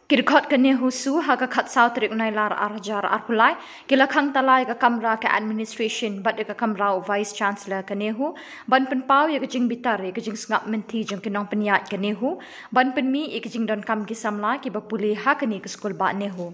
Kirkot kene husu haga khat sau trik nailar arjar arpulai kila khang talai ka kamra ka administration bat ka kamra vice chancellor kene hu ban penpau ya kajing bitar ya kajing ngap menti jong kinong penyat kene hu ban penmi ya kajing don kam ki samla ki bapuli ha kene ke skul ba ne hu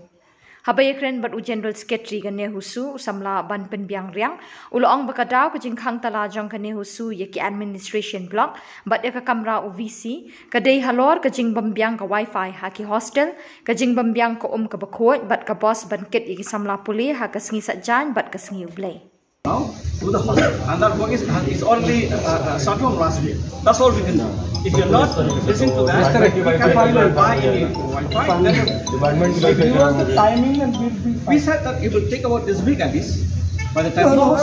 Habaya kren bat general secretary kene husu samla ban penbiang riang uloong bakadaw kajing khang tala jong kene husu ya ki administration block bat ya ka kamra UVC kadai halor kajing bambiang ka wifi ha ki hostel kajing bambiang ko ka bakot bat ka boss ban ket ya ki samla puli ha ka sngi satjan bat ka sngi ublay now to the hostel and that work is only start from last week. That's all we can do. If you're not listening to that, you can buy any Wi-Fi. If you want the timing, and we said that it will take about this week at least. By the time we have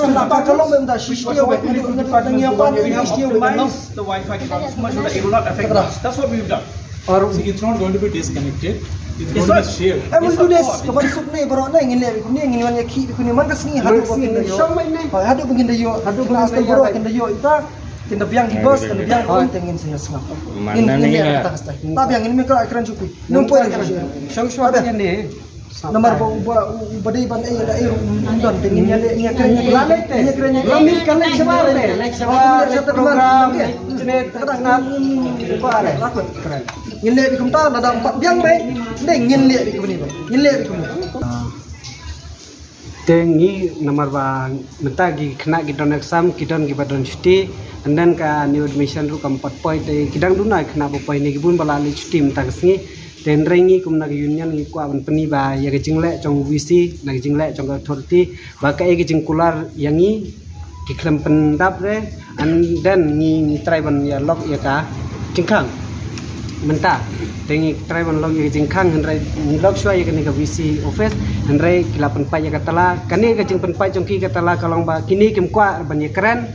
optimized the Wi-Fi so much that it will not affect us. That's what we've done. Or it's not going to be disconnected. It's going to be shared. I will do this. Kapan suk ni baru na ingin lebi kuning ingin mana ki kuning mana kesini hadu begini yo. Hadu begini yo. Hadu begini asal baru begini yo. Ita kita biang di bos, kita biang orang ingin saya sengap. Ini kita kasih. Tapi yang ini mereka akhiran cukup. Nampu akhiran cukup. Syang ni. Nomor badai ban ada air undon ingin nyale kerennya lamil kalau sebar program internet kadang apa lakut keren nyale bikum ta ada 4 biang baik ndeng nyale bikum ni nyale bikum tengi nomor ba mentagi kena gidon exam gidon gibadon cuti and then ka new admission ru kam 4 point kidang dunai kena bo point ni gibun balali cuti mentagsngi dan rengi kum nag union ni ko aban peni ba ya jingle chong VC nag jingle chong authority ba ka e jingkular yangi kiklem pendap re and then ni triban ya lok ya ka jingkhang menta tengi triban lok ya jingkhang henrai lok shwa ya ka VC office henrai kilapan pa ya katala kani ka jingpen pa chong ki katala kalong ba kini kim kwa ban ya keren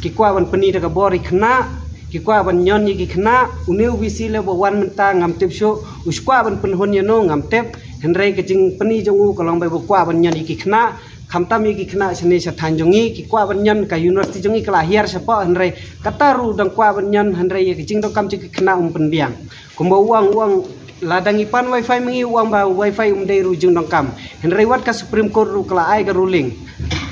ki kwa ban peni daga bori khna kikwa ban nyon ni kikna uneu visi le bo wan menta ngam tip sho uskwa ban penhon yano ngam tep henrei kejing peni jongu kolong bai bo kwa ban nyon ni kikna khamtam ni kikna sene sa thanjongi kikwa ban nyon ka university jongi kelahiar sapa henrei kataru dang kwa ban nyon henrei kejing do kam kikna penbiang kumba uang ladang ipan wifi mengi uang ba wifi umdai rujung dong kam henrei wat ka supreme court ru kala ai ka ruling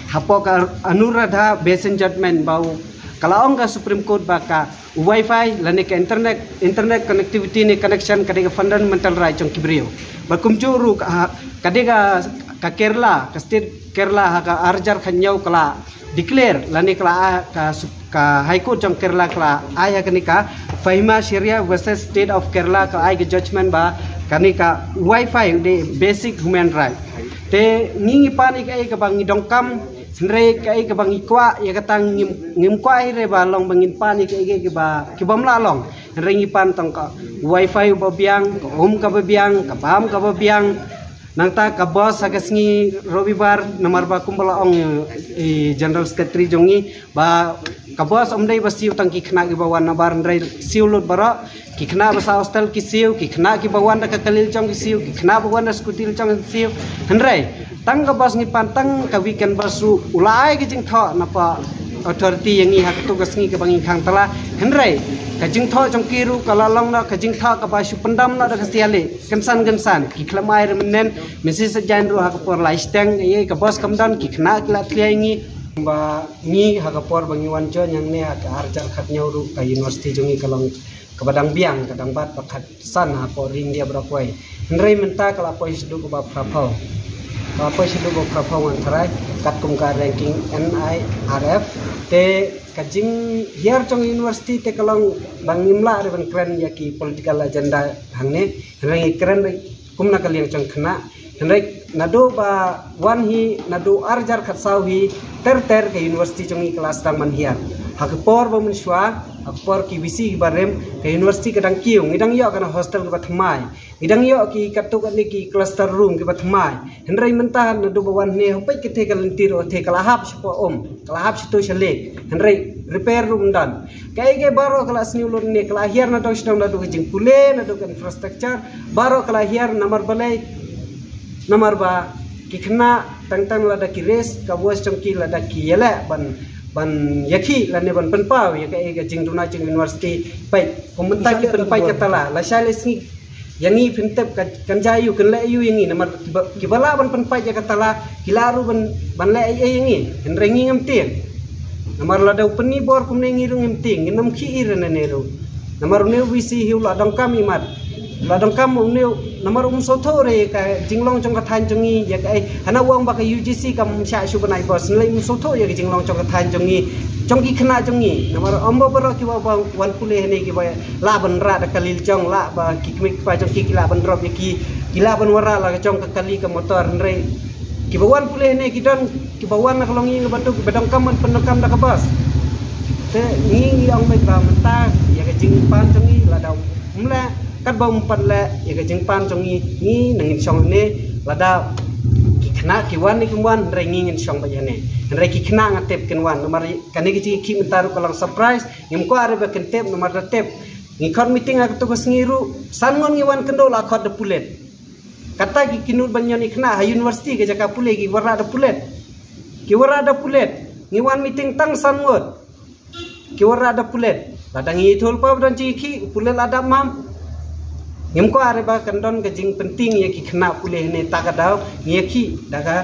hapo ka anuradha basin judgment bau kalau angka Supreme Court baka Wi-Fi lani ke internet connectivity ni connection kadega fundamental right jong kibrio bakum juru kadega ka Kerala ka state Kerala ka arjar khanyau kala declare lani kala ka High Court jong Kerala kala aya kanika Fahima Sharia versus State of Kerala ka ai judgment ba kanika Wi-Fi de basic human right te ngingi panik ai ka bangi dongkam Senrei kai ke bangi kwa ya katang ngim kwa ire ba long bangin pani ke ba ke bam la long rengi pan tong ka wifi ba biang ka biang ka pam ka biang nang ta ka boss agasngi robibar nomor ba kumbala ong general secretary jongi ba ka boss omdai ba siu tang ki khna ki ba wan bar ndrai siu lut bara ki khna ba sa hostel ki siu ki khna ki ba wan ka kalil chong ki siu ki khna ba wan skutil chong siu hendrai tang ka bos ni pantang ka weekend basu ulai ki jing tho napa authority yang ni hak tu gasngi ke bangi khang tala hendrai ka jing tho jong kiru kala long na ka jing tho ka basu pendam na da kasiale gensan ki khlamai remenen mesis jan ru hak por lai steng ye ka bos kamdan ki khna kla tliangi ba ni hak por bangi wancho yang ne hak arjar khat nyau ru ka university jongi kalong kabadang biang kadang bat pakhat san ha por ring dia berapoi hendrai menta kala poi sedu ko ba prapau apa sih tu performance terai kat kumkar ranking NIRF te kajing hier cong university te kalong bangimla reban keren yaki political agenda hangne rengi keren kumna kaliang cong kena henrek nado ba wan hi nado arjar khat sawi ter ke university cong kelas dang man hiar hakpor ba munswa hakpor ki bisi barem ke university kadang kiung idang yo kana hostel ba thmai idang yo ki katuk ni ki cluster room ki bathmai henrai mentahan nadu bawan ne hopai ki the kalentir o the kalahap sipo kalahap situ sele henrai repair room dan kai ge baro kelas ni ulun ne kelahiar nadu sedang nadu jing pule nadu infrastructure baro kelahiar nomor balai nomor ba ki khna tang lada ki res ka bos chongki lada ki yela ban yakhi lane ban penpau ya kai ge jing duna jing university pai komentar ki penpai katala la shale singi yang ni pentep kan jayu kan le yu yang ni nama kibala ban penpai ja katala kilaru ban le yang ni rengi ngam tiang nama la dau peni bor kum ne ngi ngam tiang nginam ki ir na ne ru nama ru ne visi hiu la dong kam imat la dong kam ne nama ru soto re ka jinglong chong ka than chongi ya ka hana wang ba ka UGC kam sha shu banai bos le soto ya ka jinglong chong ka than chongi chongki khna chongi nama ru ombo baro ki wa wan pule ne ki ba la ban ra da kalil chong la ba ki kmik pa chongki ki la ban drop ya ki la ban wara la chong ka kali ka motor re ki ba wan pule ne ki don ki ba wan na kalongi ba tu ba dong kam man penokam da ka bas te ni ong mai ba menta ya ka jing pan chongi la dau mla kat ba umpan la ya ka jing pan chongi ni nang chong ne la da ki khna ki wan ni kumwan re ngi ngin chong ba ya ne re ki khna ngatep ken wan nomor kane ki ki mentaru kalang surprise ngim ko are ba ken tep nomor da tep ngi khon meeting ak to ngiru sangon ngi wan kendo la khot de pulet kata ki kinul banyon ikhna ha university ke jaka pule ki wara da pulet ngi wan meeting tang sangot ki wara da pulet ladang ngi thol pa dan chi ki pulet ada mam ngim ko are ba kandon ke jing penting ya ki khna pule ne ta ka daw ngi ki daga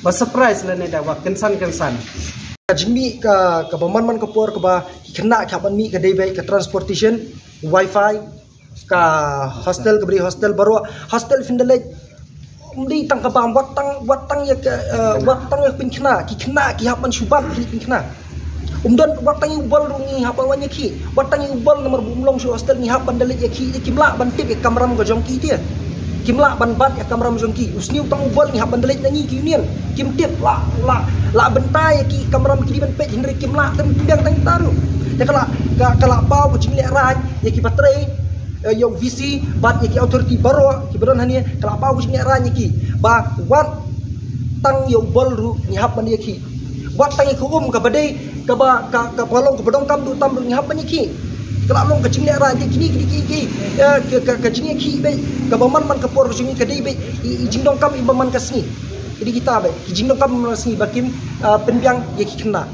ba surprise la ne da wa kensan jimi ka baman ka por ka ba kena ka ban mi ka dei bai ka transportation wifi ka hostel ka bri hostel baro hostel findale umdi tang ka bang watang ya watang ya pin kena ki hapan suban pin kena umdan watang ubal rungi hapa wanya ki watang ubal nomor bumlong su hostel ni hapan dale ya ki kimla ban tip ya kamram ka jongki dia kimla ban bat ya kamram jongki usni utang ubal ni hapan dale nangi ki union kim tip la bentai ki kamram ki ban pe henry kimla tem biang tang taru ya kala pau ko jingle raj ya ki baterai yo visi bat ya ki authority baro ki baron hania kala pau ko jingle raj ki ba wat tang yo bol ru ni hapan ya ki wat tang ko ka badai ka ba ka palong ko badong kam du tam ni hapan ya ki kala long ka jingle raj ki ka jingle ki be ka baman man ka por jingle ka dei be jingdong kam ibaman ka sni jadi kita be jingdong kam sni bakim penbiang ya ki kena